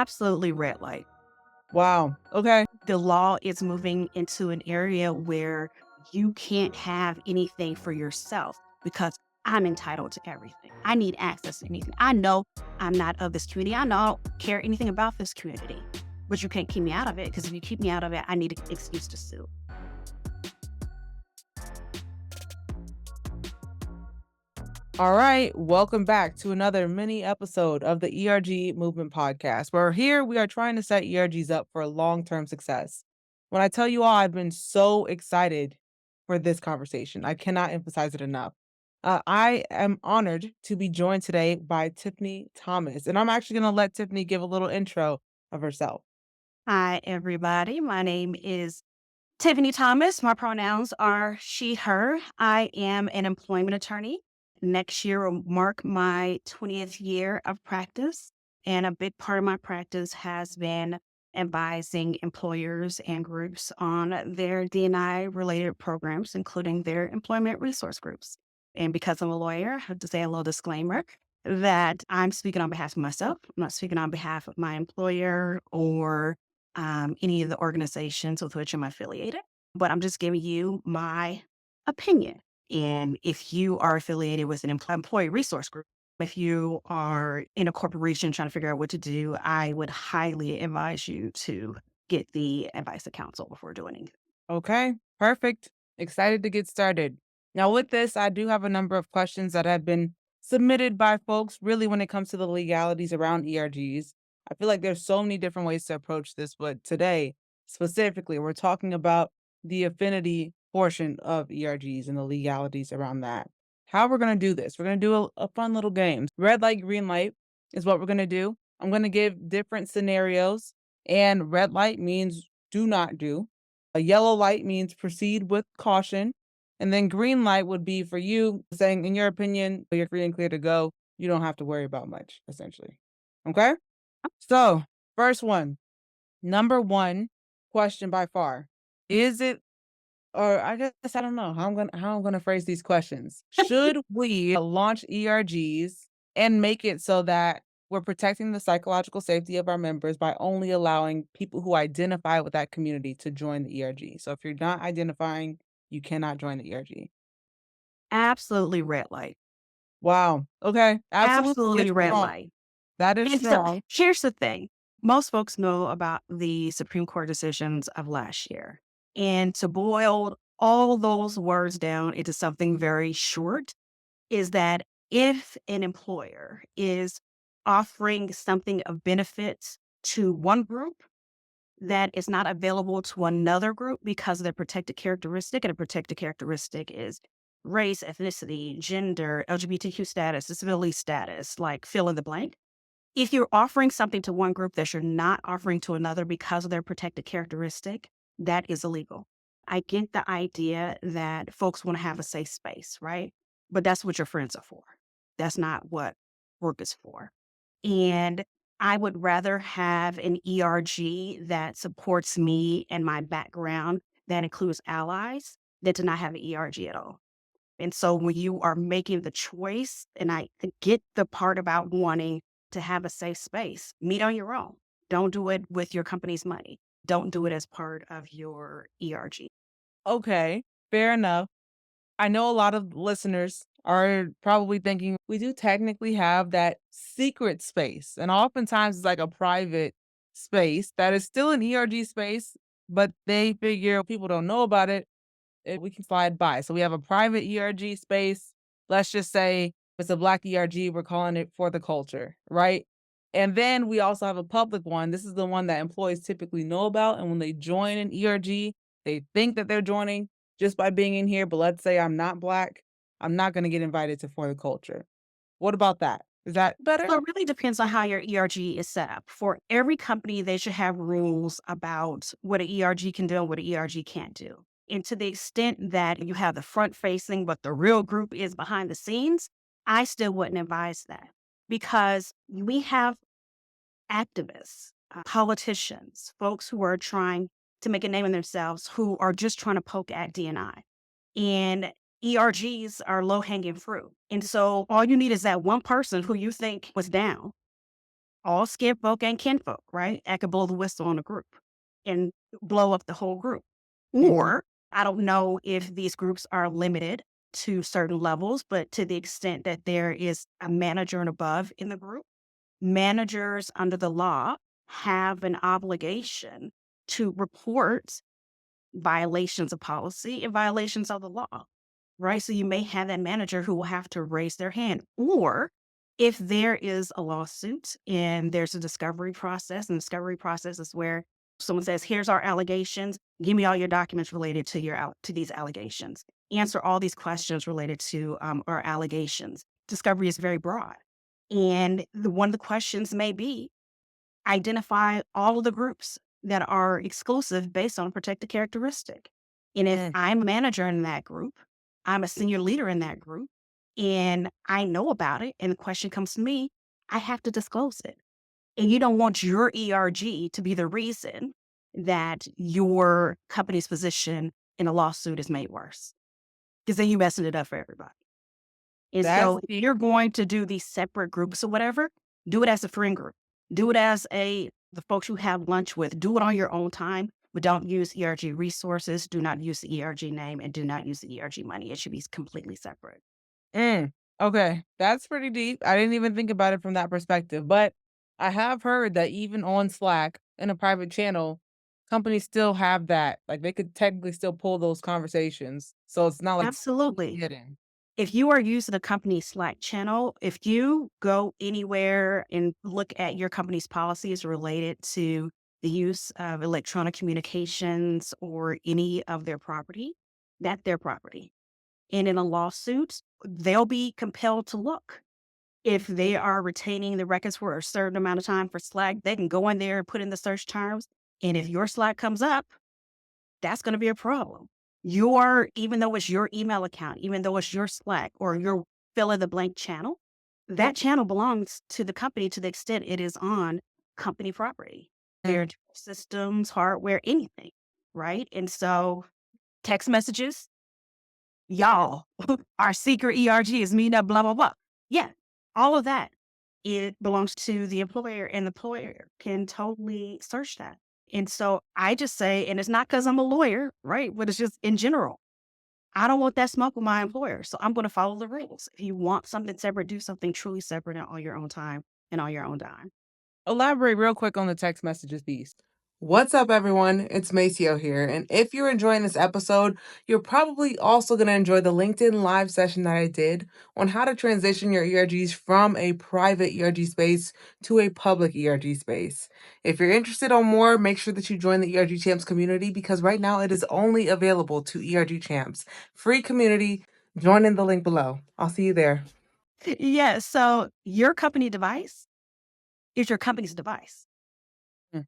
Absolutely red light. Wow. Okay. The law is moving into an area where you can't have anything for yourself because I'm entitled to everything. I need access to anything. I know I'm not of this community. I know I don't care anything about this community, but you can't keep me out of it because if you keep me out of it, I need an excuse to sue. All right. Welcome back to another mini episode of the ERG Movement Podcast, where here we are trying to set ERGs up for long term success. When I tell you all, I've been so excited for this conversation. I cannot emphasize it enough. I am honored to be joined today by Tiffany Thomas, and I'm actually going to let Tiffany give a little intro of herself. Hi, everybody. My name is Tiffany Thomas. My pronouns are she, her. I am an employment attorney. Next year will mark my 20th year of practice. And a big part of my practice has been advising employers and groups on their D&I related programs, including their employment resource groups. And because I'm a lawyer, I have to say a little disclaimer that I'm speaking on behalf of myself. I'm not speaking on behalf of my employer or any of the organizations with which I'm affiliated, but I'm just giving you my opinion. And if you are affiliated with an employee resource group, if you are in a corporation trying to figure out what to do, I would highly advise you to get the advice of counsel before doing anything. Okay, perfect. Excited to get started. Now, with this, I do have a number of questions that have been submitted by folks, really, when it comes to the legalities around ERGs. I feel like there's so many different ways to approach this, but today, specifically, we're talking about the affinity portion of ERGs and the legalities around that. How we're going to do this, we're going to do a fun little game. Red light, green light is what we're going to do. I'm going to give different scenarios, and red light means do not do. A yellow light means proceed with caution. And then green light would be for you saying, in your opinion, you're free and clear to go. You don't have to worry about much, essentially. Okay? So, first one, number one question by far. Is it, or I guess I don't know how I'm gonna phrase these questions. Should we launch ERGs and make it so that we're protecting the psychological safety of our members by only allowing people who identify with that community to join the ERG? So if you're not identifying, you cannot join the ERG. Absolutely red light. Wow. Okay. Absolutely. Absolutely It's red strong. light. That is And so strong. here's the thing. Most folks know about the Supreme Court decisions of last year. And to boil all those words down into something very short is that if an employer is offering something of benefit to one group that is not available to another group because of their protected characteristic, and a protected characteristic is race, ethnicity, gender, LGBTQ status, disability status, like fill in the blank. If you're offering something to one group that you're not offering to another because of their protected characteristic, that is illegal. I get the idea that folks want to have a safe space, right? But that's what your friends are for. That's not what work is for. And I would rather have an ERG that supports me and my background that includes allies than to not have an ERG at all. And so when you are making the choice, and I get the part about wanting to have a safe space, meet on your own. Don't do it with your company's money. Don't do it as part of your ERG. Okay. Fair enough. I know a lot of listeners are probably thinking we do technically have that secret space. And oftentimes it's like a private space that is still an ERG space, but they figure people don't know about it. We can slide by. So we have a private ERG space. Let's just say it's a Black ERG. We're calling it for the culture, right? And then we also have a public one. This is the one that employees typically know about. And when they join an ERG, they think that they're joining just by being in here. But let's say I'm not Black, I'm not going to get invited to for the culture. What about that? Is that better? So it really depends on how your ERG is set up. For every company, they should have rules about what an ERG can do and what an ERG can't do. And to the extent that you have the front facing, but the real group is behind the scenes, I still wouldn't advise that because we have activists, politicians, folks who are trying to make a name of themselves who are just trying to poke at DNI. And ERGs are low hanging fruit. And so all you need is that one person who you think was down all skin folk and kinfolk, right? I could blow the whistle on a group and blow up the whole group. Mhm. Or I don't know if these groups are limited to certain levels, but to the extent that there is a manager and above in the group, managers under the law have an obligation to report violations of policy and violations of the law, right? So you may have that manager who will have to raise their hand. Or if there is a lawsuit and there's a discovery process, and discovery process is where someone says, "Here's our allegations. Give me all your documents related to to these allegations. Answer all these questions related to our allegations." Discovery is very broad, and one of the questions may be identify all of the groups that are exclusive based on a protected characteristic. And if Mm. I'm a manager in that group, I'm a senior leader in that group, and I know about it, and the question comes to me, I have to disclose it. And you don't want your ERG to be the reason that your company's position in a lawsuit is made worse, because then you're messing it up for everybody. And That's so if deep. you're going to do these separate groups or whatever, do it as a friend group. Do it as the folks you have lunch with. Do it on your own time, but don't use ERG resources. Do not use the ERG name and do not use the ERG money. It should be completely separate. Mm. Okay, that's pretty deep. I didn't even think about it from that perspective, but I have heard that even on Slack in a private channel, companies still have that. Like they could technically still pull those conversations. So it's not like Absolutely. hidden. If you are using a company Slack channel, if you go anywhere and look at your company's policies related to the use of electronic communications or any of their property, that's their property. And in a lawsuit, they'll be compelled to look. If they are retaining the records for a certain amount of time for Slack, they can go in there and put in the search terms. And if your Slack comes up, that's going to be a problem. Even though it's your email account, even though it's your Slack or your fill in the blank channel, that channel belongs to the company to the extent it is on company property, their systems, hardware, anything. Right. And so text messages, y'all, our secret ERG is meeting up, blah, blah, blah. Yeah, all of that. It belongs to the employer, and the employer can totally search that. And so I just say, and it's not because I'm a lawyer, right? But it's just in general. I don't want that smoke with my employer. So I'm going to follow the rules. If you want something separate, do something truly separate and on your own time and on your own dime. Elaborate real quick on the text messages piece. What's up, everyone? It's Maceo here. And if you're enjoying this episode, you're probably also going to enjoy the LinkedIn live session that I did on how to transition your ERGs from a private ERG space to a public ERG space. If you're interested on more, make sure that you join the ERG Champs community because right now it is only available to ERG Champs. Free community. Join in the link below. I'll see you there. Yeah. So your company device is your company's device. Mm.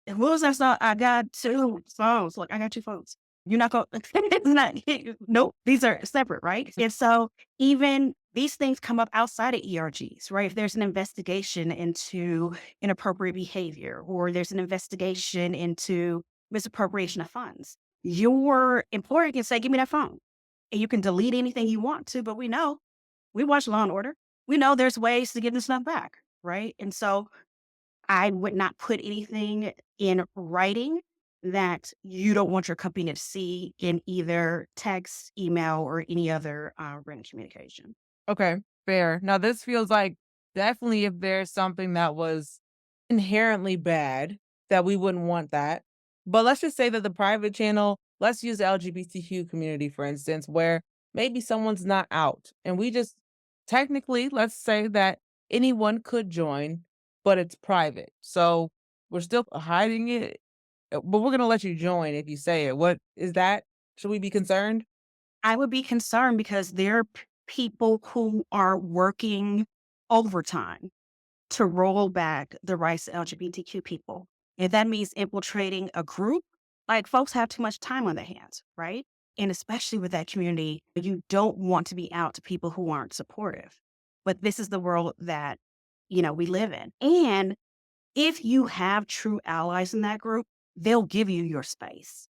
And what was that song? I got two phones. Look, I got two phones. You're not going it's not nope, these are separate, right? And so even these things come up outside of ERGs, right? If there's an investigation into inappropriate behavior or there's an investigation into misappropriation of funds, your employer can say, "Give me that phone." And you can delete anything you want to, but we watch Law and Order. We know there's ways to get this stuff back, right? And so I would not put anything in writing that you don't want your company to see in either text, email, or any other written communication. Okay, fair. Now this feels like definitely if there's something that was inherently bad, that we wouldn't want that. But let's just say that the private channel, let's use the LGBTQ community, for instance, where maybe someone's not out. And we just technically, let's say that anyone could join, but it's private. So we're still hiding it, but we're going to let you join if you say it. What is that? Should we be concerned? I would be concerned because there are people who are working overtime to roll back the rights of LGBTQ people. And that means infiltrating a group. Like folks have too much time on their hands, right? And especially with that community, you don't want to be out to people who aren't supportive. But this is the world that, we live in. And if you have true allies in that group, they'll give you your space.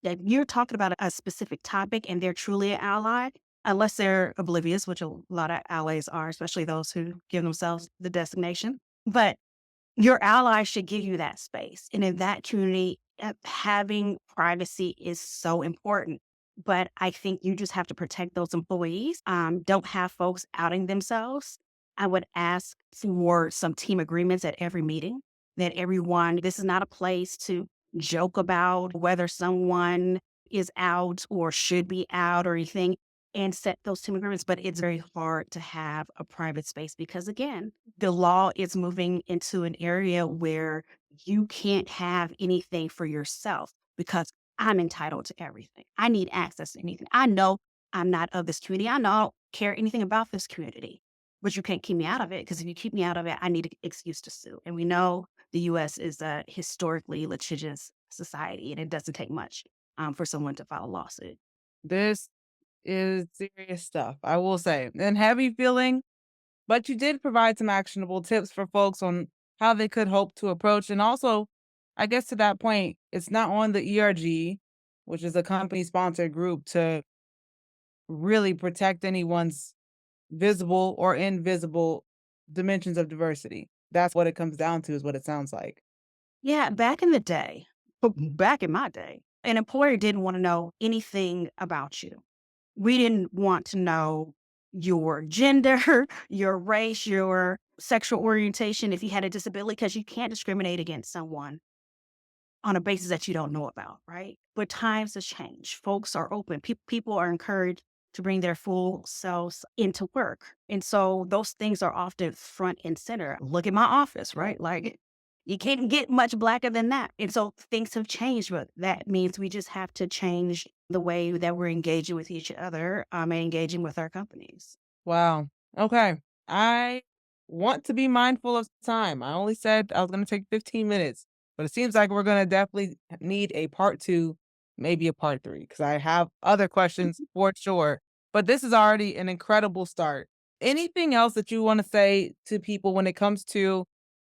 If you're talking about a specific topic and they're truly an ally, unless they're oblivious, which a lot of allies are, especially those who give themselves the designation. But Your allies should give you that space. And in that community, having privacy is so important. But I think you just have to protect those employees. Don't have folks outing themselves. I would ask for some team agreements at every meeting that everyone, this is not a place to joke about whether someone is out or should be out or anything, and set those team agreements. But it's very hard to have a private space because, again, the law is moving into an area where you can't have anything for yourself because I'm entitled to everything. I need access to anything. I know I'm not of this community. I know I don't care anything about this community, but you can't keep me out of it because if you keep me out of it, I need an excuse to sue. And we know the US is a historically litigious society and it doesn't take much for someone to file a lawsuit. This is serious stuff, I will say, and heavy feeling, but you did provide some actionable tips for folks on how they could hope to approach. And also, I guess to that point, it's not on the ERG, which is a company sponsored group, to really protect anyone's visible or invisible dimensions of diversity. That's what it comes down to, is what it sounds like. Yeah, back in the day, back in my day, an employer didn't want to know anything about you. We didn't want to know your gender, your race, your sexual orientation, if you had a disability, because you can't discriminate against someone on a basis that you don't know about, right? But times have changed. Folks are open. People are encouraged to bring their full selves into work. And so those things are often front and center. Look at my office, right? Like you can't get much blacker than that. And so things have changed, but that means we just have to change the way that we're engaging with each other and engaging with our companies. Wow. Okay. I want to be mindful of time. I only said I was going to take 15 minutes, but it seems like we're going to definitely need a part two, maybe a part three, because I have other questions for sure. But this is already an incredible start. Anything else that you want to say to people when it comes to,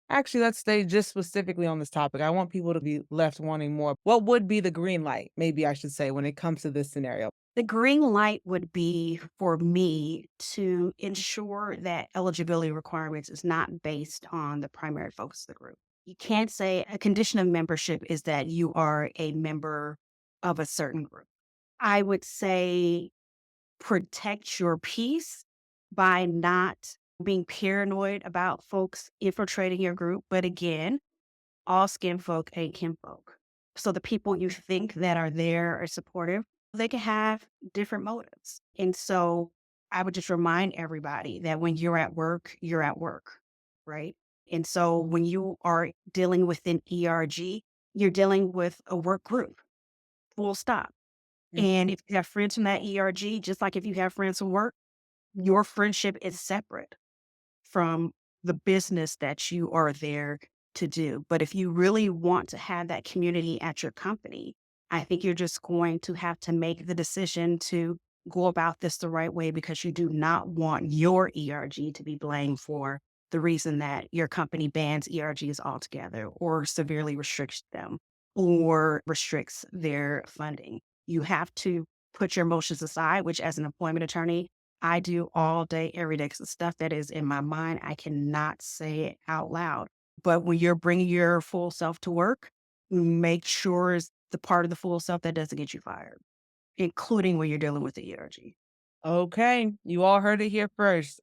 actually, let's stay just specifically on this topic. I want people to be left wanting more. What would be the green light, maybe I should say, when it comes to this scenario? The green light would be for me to ensure that eligibility requirements is not based on the primary focus of the group. You can't say a condition of membership is that you are a member of a certain group. I would say protect your peace by not being paranoid about folks infiltrating your group. But again, all skin folk ain't kinfolk. So the people you think that are there are supportive, they can have different motives. And so I would just remind everybody that when you're at work, right? And so when you are dealing with an ERG, you're dealing with a work group, full stop. Mm. And if you have friends from that ERG, just like if you have friends from work, your friendship is separate from the business that you are there to do. But if you really want to have that community at your company, I think you're just going to have to make the decision to go about this the right way because you do not want your ERG to be blamed for the reason that your company bans ERGs altogether or severely restricts them or restricts their funding. You have to put your emotions aside, which as an employment attorney, I do all day, every day, 'cause the stuff that is in my mind, I cannot say it out loud. But when you're bringing your full self to work, make sure it's the part of the full self that doesn't get you fired, including when you're dealing with the ERG. Okay, you all heard it here first.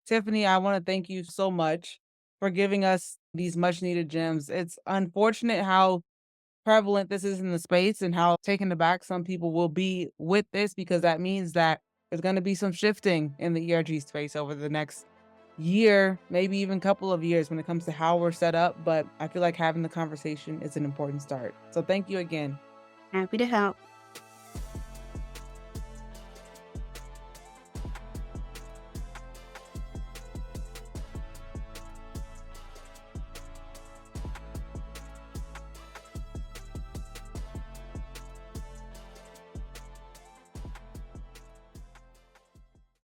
Tiffany, I want to thank you so much for giving us these much needed gems. It's unfortunate how prevalent this is in the space and how taken aback some people will be with this, because that means that there's going to be some shifting in the ERG space over the next year, maybe even couple of years when it comes to how we're set up. But I feel like having the conversation is an important start. So thank you again. Happy to help.